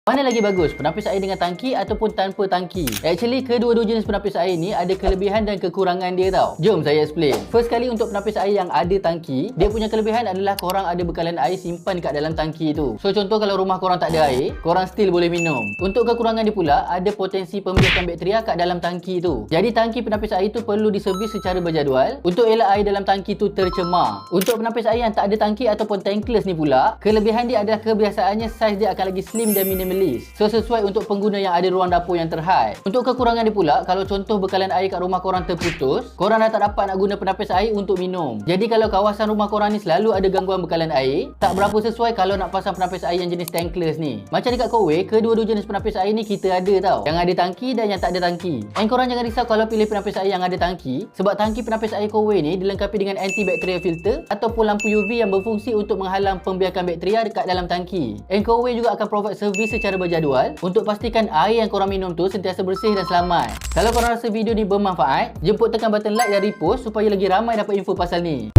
Mana lagi bagus, penapis air dengan tangki ataupun tanpa tangki? Actually, kedua-dua jenis penapis air ni ada kelebihan dan kekurangan dia tau. Jom saya explain. First kali untuk penapis air yang ada tangki, dia punya kelebihan adalah korang ada bekalan air simpan kat dalam tangki tu. So contoh kalau rumah korang tak ada air, korang still boleh minum. Untuk kekurangan dia pula, ada potensi pembiakan bakteria kat dalam tangki tu. Jadi tangki penapis air tu perlu diservis secara berjadual untuk elak air dalam tangki tu tercemar. Untuk penapis air yang tak ada tangki ataupun tankless ni pula, kelebihan dia adalah kebiasaannya saiz dia akan lagi slim dan minimalis. So sesuai untuk pengguna yang ada ruang dapur yang terhad. Untuk kekurangan dia pula, kalau contoh bekalan air kat rumah korang terputus, korang dah tak dapat nak guna penapis air untuk minum. Jadi kalau kawasan rumah korang ni selalu ada gangguan bekalan air, tak berapa sesuai kalau nak pasang penapis air yang jenis tankless ni. Macam dekat Kowe, kedua-dua jenis penapis air ni kita ada tau. Yang ada tangki dan yang tak ada tangki. And korang jangan risau kalau pilih penapis air yang ada tangki, sebab tangki penapis air Kowe ni dilengkapi dengan antibacterial filter ataupun lampu UV yang berfungsi untuk menghalang pembiakan bakteria dekat dalam tangki. And Kowe juga akan provide servis secara berjadual untuk pastikan air yang korang minum tu sentiasa bersih dan selamat. Kalau korang rasa video ni bermanfaat, jemput tekan button like dan repost supaya lagi ramai dapat info pasal ni.